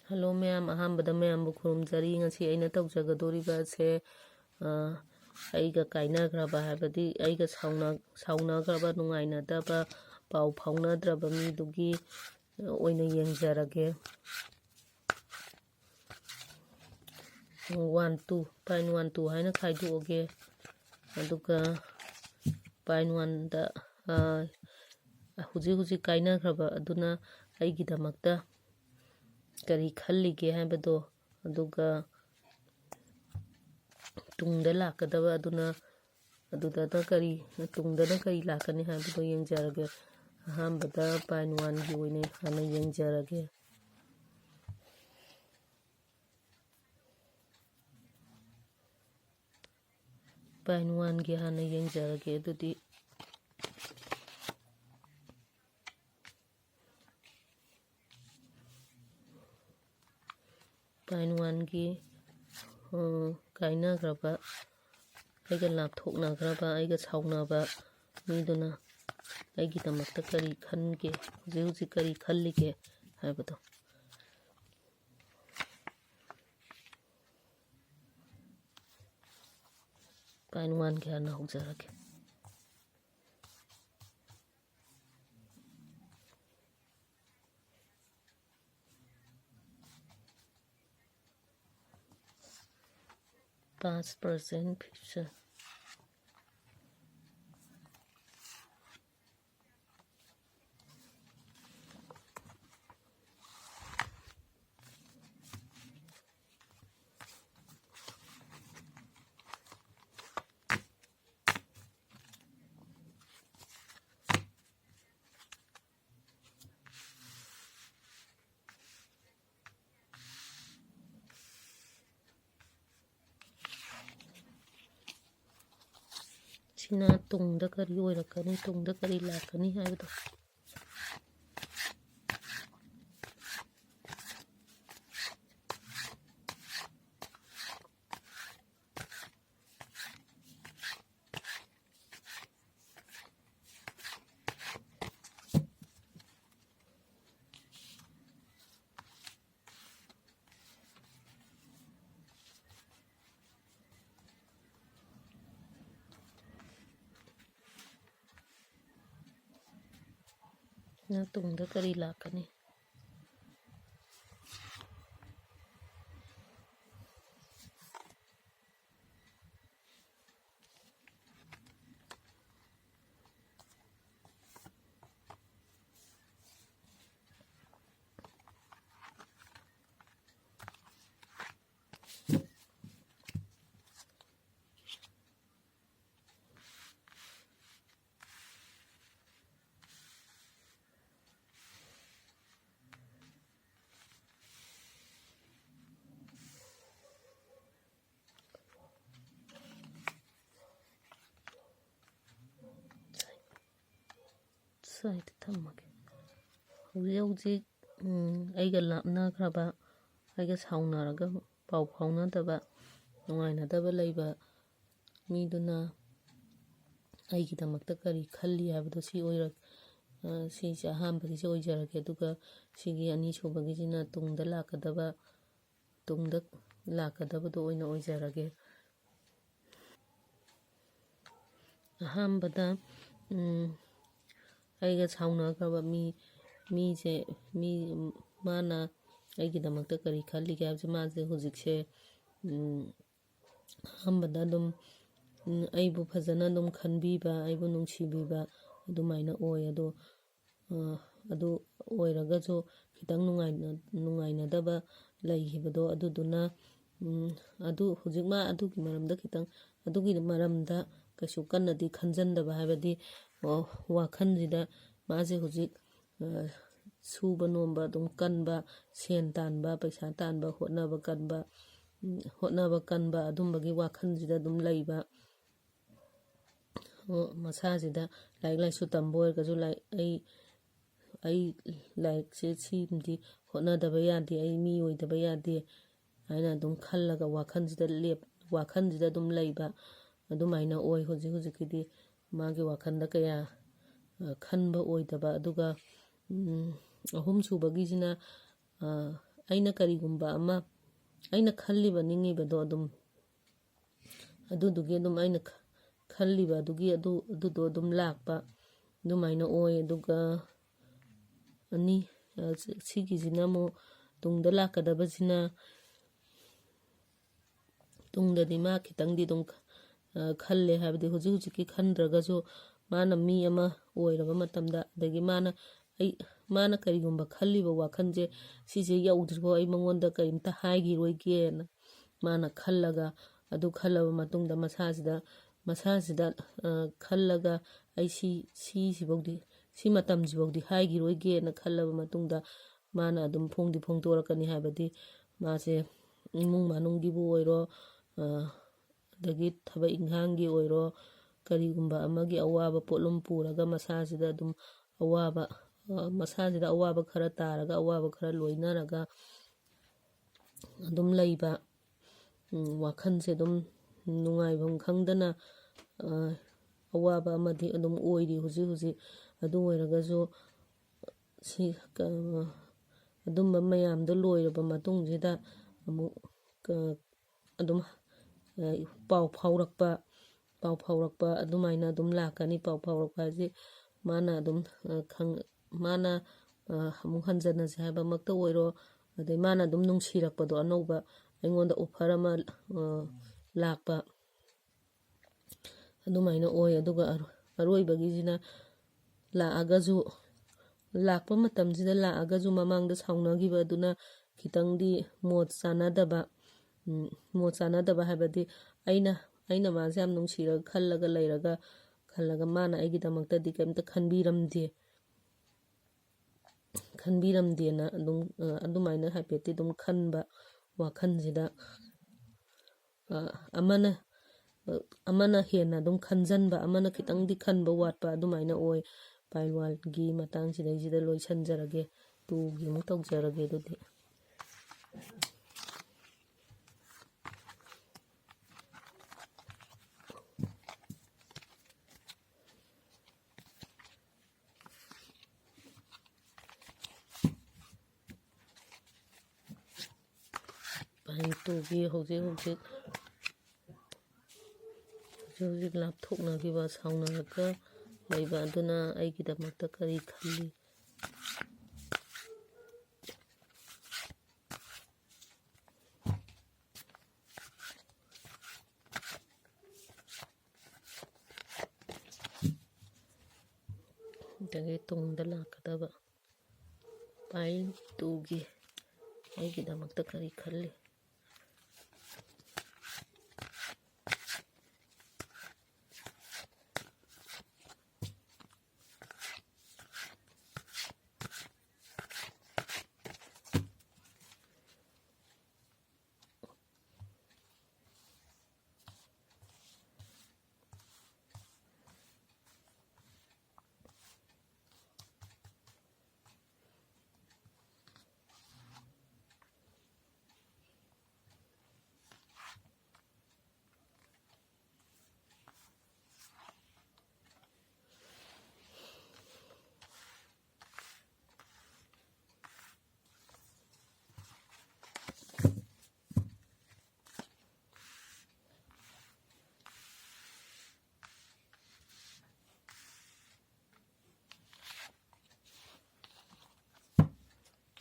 Hello ma'am, ahamꯕꯗ ꯃꯌꯥꯝꯕꯨ ꯈꯨꯔꯨꯝꯖꯔꯤ. ꯉꯁꯤ ꯑꯩꯅ ꯇꯧꯖꯒꯗꯣꯔꯤꯕ ꯑꯁꯦ ꯑꯩꯒ ꯀꯥꯏꯅꯈ꯭ꯔꯕ ꯍꯥꯏꯕꯗꯤ ꯑꯩꯒ ꯁꯥꯎꯅꯈ꯭ꯔꯕ ꯅꯨꯡꯉꯥꯏꯅꯗꯕ ꯄꯥꯎ ꯐꯥꯎꯅꯗ꯭ꯔꯕ ꯃꯤꯗꯨꯒꯤ ꯑꯣꯏꯅ ꯌꯦꯡꯖꯔꯒꯦ. 1 2 ꯄꯥꯏꯟ 1 2 ꯍꯥꯏꯅ ꯈꯥꯏꯗꯣꯛꯑꯒꯦ. ꯑꯗꯨꯒ ꯄꯥꯏꯟ 1ꯗ ꯍꯧꯖꯤꯛ ꯀꯥꯏꯅꯈ꯭ꯔꯕ ꯑꯗꯨꯅ ꯑꯩꯒꯤꯗꯃꯛꯇ ꯀꯔꯤ ꯈꯜꯂꯤꯒꯦ ꯍꯥꯏꯕꯗꯣ, ꯑꯗꯨꯒ ꯇꯨꯡꯗ ꯂꯥꯛꯀꯗꯕ ꯇꯨꯡꯗꯅ ꯀꯔꯤ ꯂꯥꯛꯀꯅꯤ ꯍꯥꯏꯕꯗꯣ ꯌꯦꯡꯖꯔꯒꯦ. ꯑꯍꯥꯟꯕꯗ ꯄꯥꯏꯟ 1ꯒꯤ ꯑꯣꯏꯅ ꯍꯥꯟꯅ ꯌꯦꯡꯖꯔꯒꯦ. ꯄꯥꯏꯟ 1ꯒꯤ ꯍꯥꯟꯅ ꯌꯦꯡꯖꯔꯒꯦ. ꯑꯗꯨꯗꯤ ꯄꯥꯏꯟ 1ꯒꯤ ꯀꯥꯏꯅꯈ꯭ꯔꯕ, ꯑꯩꯒ ꯂꯥꯞꯊꯣꯛꯅꯈ꯭ꯔꯕ, ꯑꯩꯒ ꯁꯥꯎꯅꯕ ꯃꯤꯗꯨꯅ ꯑꯩꯒꯤꯗꯃꯛꯇ ꯀꯔꯤ ꯈꯟꯒꯦ, ꯍꯧꯖꯤꯛ ꯀꯔꯤ ꯈꯜꯂꯤꯒꯦ ꯍꯥꯏꯕꯗꯣ. ꯄꯥꯏꯟ 1ꯒꯤ ꯍꯥꯟꯅ ꯍꯧꯖꯔꯒꯦ. Past, present, future. ꯁꯤꯅ ꯇꯨꯡꯗ ꯀꯔꯤ ꯑꯣꯏꯔꯛꯀꯅꯤ, ꯇꯨꯡꯗ ꯀꯔꯤ ꯂꯥꯛꯀꯅꯤ ꯍꯥꯏꯕꯗꯣ. ꯇꯨꯡꯗ ꯀꯔꯤ ꯂꯥꯛꯀꯅꯤ. ꯁ꯭ꯋꯥꯏꯗ ꯊꯝꯃꯒꯦ. ꯍꯧꯖꯤꯛ ꯑꯩꯒ ꯂꯥꯞꯅꯈ꯭ꯔꯕ, ꯑꯩꯒ ꯁꯥꯎꯅꯔꯒ ꯄꯥꯎ ꯐꯥꯎꯅꯗꯕ, ꯅꯨꯡꯉꯥꯏꯅꯗꯕ ꯂꯩꯕ ꯃꯤꯗꯨꯅ ꯑꯩꯒꯤꯗꯃꯛꯇ ꯀꯔꯤ ꯈꯜꯂꯤ ꯍꯥꯏꯕꯗꯣ ꯁꯤꯁꯦ ꯑꯍꯥꯟꯕꯒꯤꯁꯦ ꯑꯣꯏꯖꯔꯒꯦ. ꯑꯗꯨꯒ ꯁꯤꯒꯤ ꯑꯅꯤꯁꯨꯕꯒꯤꯁꯤꯅ ꯇꯨꯡꯗ ꯂꯥꯛꯀꯗꯕꯗꯣ ꯑꯣꯏꯅ ꯑꯣꯏꯖꯔꯒꯦ. ꯑꯍꯥꯟꯕꯗ ꯑꯩꯒ ꯁꯥꯎꯅꯈ꯭ꯔꯕ ꯃꯥꯅ ꯑꯩꯒꯤꯗꯃꯛꯇ ꯀꯔꯤ ꯈꯜꯂꯤꯒꯦ ꯍꯥꯏꯕꯁꯦ, ꯃꯥꯁꯦ ꯍꯧꯖꯤꯛꯁꯦ ꯑꯍꯥꯟꯕꯗ ꯑꯗꯨꯝ ꯑꯩꯕꯨ ꯐꯖꯅ ꯑꯗꯨꯝ ꯈꯟꯕꯤꯕ, ꯑꯩꯕꯨ ꯅꯨꯡꯁꯤꯕꯤꯕ ꯑꯗꯨꯃꯥꯏꯅ ꯑꯣꯏ. ꯑꯗꯨ ꯑꯣꯏꯔꯒꯁꯨ ꯈꯤꯇꯪ ꯅꯨꯡꯉꯥꯏꯅꯗꯕ ꯂꯩꯈꯤꯕꯗꯣ, ꯑꯗꯨꯗꯨꯅ ꯍꯧꯖꯤꯛ ꯃꯥ ꯑꯗꯨꯒꯤ ꯃꯔꯝꯗ ꯀꯩꯁꯨ ꯀꯟꯅꯗꯤ ꯈꯟꯖꯟꯗꯕ, ꯍꯥꯏꯕꯗꯤ ꯋꯥꯈꯜꯁꯤꯗ ꯃꯥꯁꯦ ꯍꯧꯖꯤꯛ ꯁꯨꯕ ꯅꯣꯝꯕ ꯑꯗꯨꯝ ꯀꯟꯕ, ꯁꯦꯟ ꯇꯥꯟꯕ, ꯄꯩꯁా ꯇꯥꯟꯕ, ꯍꯣꯠꯅꯕ ꯀꯟꯕ ꯑꯗꯨꯝꯕꯒꯤ ꯋꯥꯈꯜꯁꯤꯗ ꯑꯗꯨꯝ ꯂꯩꯕ. ꯃꯁꯥꯁꯤꯗ ꯂꯥꯏꯔꯤꯛ ꯂꯥꯏꯁꯨ ꯇꯝꯕ ꯑꯣꯏꯔꯒꯁꯨ ꯑꯩ ꯂꯥꯏꯔꯤꯛꯁꯦ ꯁꯤꯃꯗꯤ ꯍꯣꯠꯅꯗꯕ ꯌꯥꯗꯦ, ꯑꯩ ꯃꯤ ꯑꯣꯏꯗꯕ ꯌꯥꯗꯦ ꯍꯥꯏꯅ ꯑꯗꯨꯝ ꯈꯜꯂꯒ ꯋꯥꯈꯜꯁꯤꯗ ꯑꯗꯨꯝ ꯂꯩꯕ ꯑꯗꯨꯃꯥꯏꯅ ꯑꯣꯏ. ꯍꯧꯖꯤꯛꯀꯤꯗꯤ ꯃꯥꯒꯤ ꯋꯥꯈꯜꯗ ꯀꯌꯥ ꯈꯟꯕ ꯑꯣꯏꯗꯕ. ꯑꯗꯨꯒ ꯑꯍꯨꯝ ꯁꯨꯕꯒꯤꯁꯤꯅ ꯑꯩꯅ ꯀꯔꯤꯒꯨꯝꯕ ꯑꯃ ꯑꯩꯅ ꯈꯜꯂꯤꯕ ꯅꯤꯡꯉꯤꯕꯗꯣ ꯑꯗꯨꯝ ꯑꯗꯨꯗꯨꯒꯤ ꯑꯗꯨꯝ ꯑꯩꯅ ꯈꯜꯂꯤꯕ ꯑꯗꯨꯗꯣ ꯑꯗꯨꯝ ꯂꯥꯛꯄ ꯑꯗꯨꯃꯥꯏꯅ ꯑꯣꯏ ꯑꯗꯨꯒ ꯁꯤꯒꯤꯁꯤꯅ ꯑꯃꯨꯛ ꯇꯨꯡꯗ ꯂꯥꯛꯀꯗꯕꯁꯤꯅ ꯇꯨꯡꯗꯗꯤ ꯃꯥ ꯈꯤꯇꯪꯗꯤ ꯑꯗꯨꯝ ꯈꯜꯂꯦ ꯍꯥꯏꯕꯗꯤ ꯍꯧꯖꯤꯛꯀꯤ ꯈꯟꯗ꯭ꯔꯒꯁꯨ ꯃꯥꯅ ꯃꯤ ꯑꯃ ꯑꯣꯏꯔꯕ ꯃꯇꯝꯗ ꯑꯗꯒꯤ ꯃꯥꯅ ꯀꯔꯤꯒꯨꯝꯕ ꯈꯜꯂꯤꯕ ꯋꯥꯈꯜꯁꯦ ꯁꯤꯁꯦ ꯌꯧꯗ꯭ꯔꯤꯐꯥꯎ ꯑꯩ ꯃꯉꯣꯟꯗ ꯀꯔꯤꯝꯇ ꯍꯥꯏꯈꯤꯔꯣꯏꯒꯦꯅ ꯃꯥꯅ ꯈꯜꯂꯒ ꯑꯗꯨ ꯈꯜꯂꯕ ꯃꯇꯨꯡꯗ ꯃꯁꯥꯁꯤꯗ ꯈꯜꯂꯒ ꯑꯩ ꯁꯤꯁꯤꯐꯥꯎꯗꯤ ꯁꯤ ꯃꯇꯝꯁꯤꯐꯥꯎꯗꯤ ꯍꯥꯏꯈꯤꯔꯣꯏꯒꯦꯅ ꯈꯜꯂꯕ ꯃꯇꯨꯡꯗ ꯃꯥꯅ ꯑꯗꯨꯝ ꯐꯣꯡꯗꯣꯔꯛꯀꯅꯤ ꯍꯥꯏꯕꯗꯤ ꯃꯥꯁꯦ ꯏꯃꯨꯡ ꯃꯅꯨꯡꯒꯤꯕꯨ ꯑꯣꯏꯔꯣ ꯑꯗꯒꯤ ꯊꯕꯛ ꯏꯪꯈꯥꯡꯒꯤ ꯑꯣꯏꯔꯣ ꯀꯔꯤꯒꯨꯝꯕ ꯑꯃꯒꯤ ꯑꯋꯥꯕ ꯄꯣꯠꯂꯨꯝ ꯄꯨꯔꯒ ꯃꯁꯥꯁꯤꯗ ꯑꯋꯥꯕ ꯈꯔ ꯇꯥꯔꯒ ꯑꯋꯥꯕꯈꯔ ꯂꯣꯏꯅꯔꯒ ꯑꯗꯨꯝ ꯂꯩꯕ ꯋꯥꯈꯜꯁꯦ ꯑꯗꯨꯝ ꯅꯨꯡꯉꯥꯏꯐꯝ ꯈꯪꯗꯅ ꯑꯋꯥꯕ ꯑꯃꯗꯤ ꯑꯗꯨꯝ ꯑꯣꯏꯔꯤ ꯍꯧꯖꯤꯛ ꯑꯗꯨ ꯑꯣꯏꯔꯒꯁꯨ ꯑꯗꯨꯝꯕ ꯃꯌꯥꯝꯗꯣ ꯂꯣꯏꯔꯕ ꯃꯇꯨꯡꯁꯤꯗ ꯑꯃꯨꯛ ꯑꯗꯨꯝ ꯄꯥꯎ ꯐꯥꯎꯔꯛꯄ ꯑꯗꯨꯃꯥꯏꯅ ꯑꯗꯨꯝ ꯂꯥꯛꯀꯅꯤ꯫ ꯄꯥꯎ ꯐꯥꯎꯔꯛꯄ ꯍꯥꯏꯁꯦ ꯃꯥꯅ ꯑꯃꯨꯛ ꯍꯟꯖꯟꯅꯁꯦ ꯍꯥꯏꯕꯃꯛꯇ ꯑꯣꯏꯔꯣ ꯑꯗꯩ ꯃꯥꯅ ꯑꯗꯨꯝ ꯅꯨꯡꯁꯤꯔꯛꯄꯗꯣ ꯑꯅꯧꯕ ꯑꯩꯉꯣꯟꯗ ꯑꯣꯐꯔ ꯑꯃ ꯂꯥꯛꯄ ꯑꯗꯨꯃꯥꯏꯅ ꯑꯣꯏ꯫ ꯑꯗꯨꯒ ꯑꯔꯣꯏꯕꯒꯤꯁꯤꯅ ꯂꯥꯛꯄ ꯃꯇꯝꯁꯤꯗ ꯂꯥꯛꯑꯒꯁꯨ ꯃꯃꯥꯡꯗ ꯁꯥꯎꯅꯈꯤꯕ ꯑꯗꯨꯅ ꯈꯤꯇꯪꯗꯤ ꯃꯣꯠ ꯆꯥꯟꯅꯗꯕ ꯍꯥꯏꯕꯗꯤ ꯑꯩꯅ ꯃꯥꯁꯦ ꯌꯥꯝ ꯅꯨꯡꯁꯤꯔꯒ ꯈꯜꯂꯒ ꯃꯥꯅ ꯑꯩꯒꯤꯗꯃꯛꯇꯗꯤ ꯀꯩꯝꯇ ꯈꯟꯕꯤꯔꯝꯗꯦꯅ ꯑꯗꯨꯃꯥꯏꯅ ꯍꯥꯏꯐꯦꯠꯇꯤ ꯑꯗꯨꯝ ꯈꯟꯕ ꯋꯥꯈꯜꯁꯤꯗ ꯑꯃꯅ ꯍꯦꯟꯅ ꯑꯗꯨꯝ ꯈꯟꯖꯟꯕ ꯑꯃꯅ ꯈꯤꯇꯪꯗꯤ ꯈꯟꯕ ꯋꯥꯠꯄ ꯑꯗꯨꯃꯥꯏꯅ ꯑꯣꯏ꯫ ꯄꯥꯏꯜ 1ꯒꯤ ꯃꯇꯥꯡꯁꯤꯗꯩꯁꯤꯗ ꯂꯣꯏꯁꯟꯖꯔꯒꯦ꯫ 2ꯒꯤ ꯑꯃꯨꯛ ꯇꯧꯖꯔꯒꯦ ꯑꯗꯨꯗꯤ꯫ ꯄꯥꯏꯜ 2ꯒꯤ ꯍꯧꯖꯤꯛ ꯂꯥꯞꯊꯣꯛꯅꯈꯤꯕ ꯁꯥꯎꯅꯔꯒ ꯂꯩꯕ ꯑꯗꯨꯅ ꯑꯩꯒꯤꯗꯃꯛꯇ ꯀꯔꯤ ꯈꯜꯂꯤ? ꯑꯗꯒꯤ ꯇꯨꯡꯗ ꯂꯥꯛꯀꯗꯕ ꯄꯥꯏꯜ 2ꯒꯤ ꯑꯩꯒꯤꯗꯃꯛꯇ ꯀꯔꯤ ꯈꯜꯂꯤ?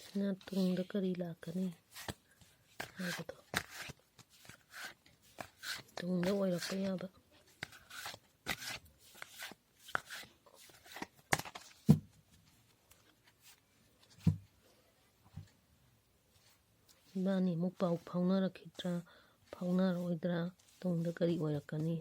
ꯁꯤꯅ ꯇꯨꯡꯗ ꯀꯔꯤ ꯂꯥꯛꯀꯅꯤ ꯍꯥꯏꯕꯗꯣ, ꯇꯨꯡꯗ ꯑꯣꯏꯔꯛꯄ ꯌꯥꯕ ꯏꯕꯥꯅꯤ ꯑꯃꯨꯛ ꯄꯥꯎ ꯐꯥꯎꯅꯔꯛꯈꯤꯗ꯭ꯔꯥ ꯐꯥꯎꯅꯔꯣꯏꯗ꯭ꯔꯥ, ꯇꯨꯡꯗ ꯀꯔꯤ ꯑꯣꯏꯔꯛꯀꯅꯤ?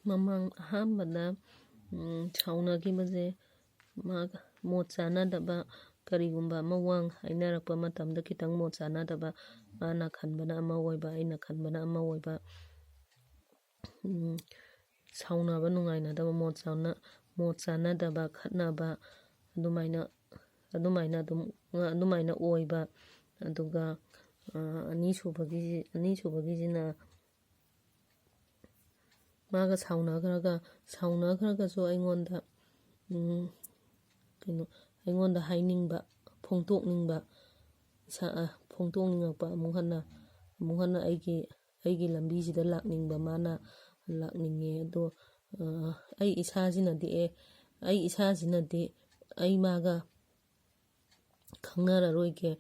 ꯃꯃꯥꯡ ꯑꯍꯥꯟꯕꯗ ꯁꯥꯎꯅꯈꯤꯕꯁꯦ ꯃꯥꯒ ꯃꯣꯠ ꯆꯥꯟꯅꯗꯕ ꯀꯔꯤꯒꯨꯝꯕ ꯑꯃ ꯍꯥꯏꯅꯔꯛꯄ ꯃꯇꯝꯗ ꯈꯤꯇꯪ ꯃꯣꯠ ꯆꯥꯟꯅꯗꯕ, ꯃꯥꯅ ꯈꯟꯕꯅ ꯑꯃ ꯑꯣꯏꯕ ꯑꯩꯅ ꯈꯟꯕꯅ ꯑꯃ ꯑꯣꯏꯕ, ꯁꯥꯎꯅꯕ ꯅꯨꯡꯉꯥꯏꯅꯗꯕ, ꯃꯣꯠ ꯆꯥꯟꯅꯗꯕ, ꯈꯠꯅꯕ, ꯑꯗꯨꯃꯥꯏꯅ ꯑꯣꯏꯕ. ꯑꯗꯨꯒ ꯑꯅꯤꯁꯨꯕꯒꯤꯁꯤꯅ ꯃꯥꯒ ꯁꯥꯎꯅꯈ꯭ꯔꯒꯁꯨ ꯑꯩꯉꯣꯟꯗ ꯍꯥꯏꯅꯤꯡꯕ, ꯐꯣꯡꯗꯣꯛꯅꯤꯡꯉꯛꯄ, ꯑꯃꯨꯛ ꯍꯟꯅ ꯑꯩꯒꯤ ꯂꯝꯕꯤꯁꯤꯗ ꯂꯥꯛꯅꯤꯡꯕ, ꯃꯥꯅ ꯂꯥꯛꯅꯤꯡꯉꯦ. ꯑꯗꯣ ꯑꯩ ꯏꯁꯥꯁꯤꯅꯗꯤ ꯑꯩ ꯃꯥꯒ ꯈꯪꯅꯔꯔꯣꯏꯒꯦ,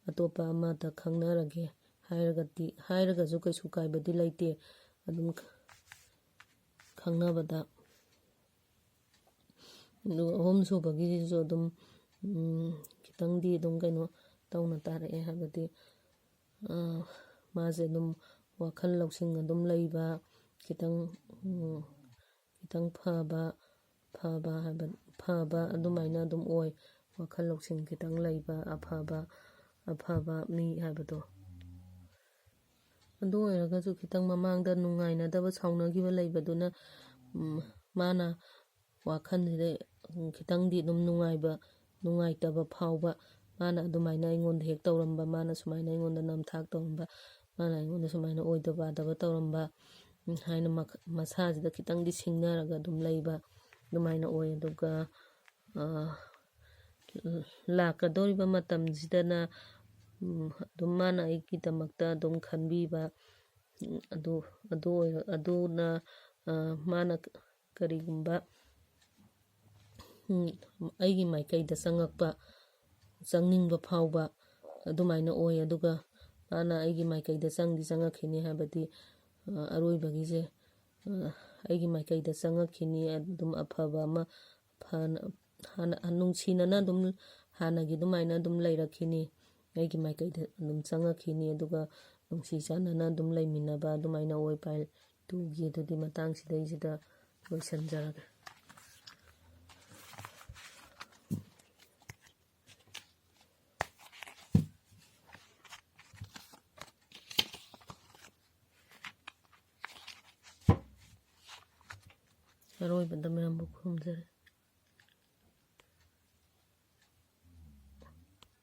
ꯑꯇꯣꯞꯄ ꯑꯃꯗ ꯈꯪꯅꯔꯒꯦ ꯍꯥꯏꯔꯒꯁꯨ ꯀꯩꯁꯨ ꯀꯥꯏꯕꯗꯤ ꯂꯩꯇꯦ ꯑꯗꯨꯝ ꯈꯪꯅꯕꯗ. ꯑꯗꯨꯒ ꯑꯍꯨꯝꯁꯨꯕꯒꯤꯁꯤꯁꯨ ꯑꯗꯨꯝ ꯈꯤꯇꯪꯗꯤ ꯑꯗꯨꯝ ꯀꯩꯅꯣ ꯇꯧꯅ ꯇꯥꯔꯛꯑꯦ, ꯍꯥꯏꯕꯗꯤ ꯃꯥꯁꯦ ꯑꯗꯨꯝ ꯋꯥꯈꯜ ꯂꯧꯁꯤꯡ ꯑꯗꯨꯝ ꯂꯩꯕ,ꯈꯤꯇꯪ ꯐꯕ ꯑꯗꯨꯃꯥꯏꯅ ꯑꯗꯨꯝ ꯑꯣꯏ. ꯋꯥꯈꯜ ꯂꯧꯁꯤꯡ ꯈꯤꯇꯪ ꯂꯩꯕ, ꯑꯐꯕ ꯃꯤ ꯍꯥꯏꯕꯗꯣ. ꯑꯗꯨ ꯑꯣꯏꯔꯒꯁꯨ ꯈꯤꯇꯪ ꯃꯃꯥꯡꯗ ꯅꯨꯡꯉꯥꯏꯅꯗꯕ, ꯁꯥꯎꯅꯈꯤꯕ ꯂꯩꯕꯗꯨꯅ ꯃꯥꯅ ꯋꯥꯈꯜꯁꯤꯗ ꯈꯤꯇꯪꯗꯤ ꯑꯗꯨꯝ ꯅꯨꯡꯉꯥꯏꯇꯕ ꯐꯥꯎꯕ. ꯃꯥꯅ ꯑꯗꯨꯃꯥꯏꯅ ꯑꯩꯉꯣꯟꯗ ꯍꯦꯛ ꯇꯧꯔꯝꯕ, ꯃꯥꯅ ꯁꯨꯃꯥꯏꯅ ꯑꯩꯉꯣꯟꯗ ꯅꯝꯊꯥꯛ ꯇꯧꯔꯝꯕ, ꯃꯥꯅ ꯑꯩꯉꯣꯟꯗ ꯁꯨꯃꯥꯏꯅ ꯑꯣꯏꯗ ꯄꯥꯗꯕ ꯇꯧꯔꯝꯕ ꯍꯥꯏꯅ ꯃꯁꯥꯁꯤꯗ ꯈꯤꯇꯪꯗꯤ ꯁꯤꯡꯅꯔꯒ ꯑꯗꯨꯝ ꯂꯩꯕ, ꯑꯗꯨꯃꯥꯏꯅ ꯑꯣꯏ. ꯑꯗꯨꯒ ꯂꯥꯛꯀꯗꯧꯔꯤꯕ ꯃꯇꯝꯁꯤꯗꯅ ꯑꯗꯨꯝ ꯃꯥꯅ ꯑꯩꯒꯤꯗꯃꯛꯇ ꯑꯗꯨꯝ ꯈꯟꯕꯤꯕ, ꯑꯗꯨꯅ ꯃꯥꯅ ꯀꯔꯤꯒꯨꯝꯕ ꯑꯩꯒꯤ ꯃꯥꯏꯀꯩꯗ ꯆꯪꯅꯤꯡꯕ ꯐꯥꯎꯕ, ꯑꯗꯨꯃꯥꯏꯅ ꯑꯣꯏ. ꯑꯗꯨꯒ ꯃꯥꯅ ꯑꯩꯒꯤ ꯃꯥꯏꯀꯩꯗ ꯆꯪꯉꯛꯈꯤꯅꯤ, ꯍꯥꯏꯕꯗꯤ ꯑꯔꯣꯏꯕꯒꯤꯁꯦ ꯑꯩꯒꯤ ꯃꯥꯏꯀꯩꯗ ꯆꯪꯉꯛꯈꯤꯅꯤ. ꯑꯗꯨꯝ ꯑꯐꯕ ꯑꯃ ꯅꯨꯡꯁꯤꯅꯅ ꯑꯗꯨꯝ ꯍꯥꯟꯅꯒꯤ ꯑꯗꯨꯃꯥꯏꯅ ꯑꯗꯨꯝ ꯂꯩꯔꯛꯈꯤꯅꯤ, ꯑꯩꯒꯤ ꯃꯥꯏꯀꯩꯗ ꯑꯗꯨꯝ ꯆꯪꯉꯛꯈꯤꯅꯤ. ꯑꯗꯨꯒ ꯅꯨꯡꯁꯤ ꯆꯥꯟꯅꯅ ꯑꯗꯨꯝ ꯂꯩꯃꯤꯟꯅꯕ, ꯑꯗꯨꯃꯥꯏꯅ ꯑꯣꯏ. ꯄꯥꯔꯠ 2ꯒꯤ ꯑꯗꯨꯗꯤ ꯃꯇꯥꯡꯁꯤꯗꯩꯁꯤꯗ ꯂꯣꯏꯁꯤꯟꯖꯔꯒꯦ. ꯑꯔꯣꯏꯕꯗ ꯃꯌꯥꯝꯕꯨ ꯈꯨꯔꯨꯝꯖꯔꯤ.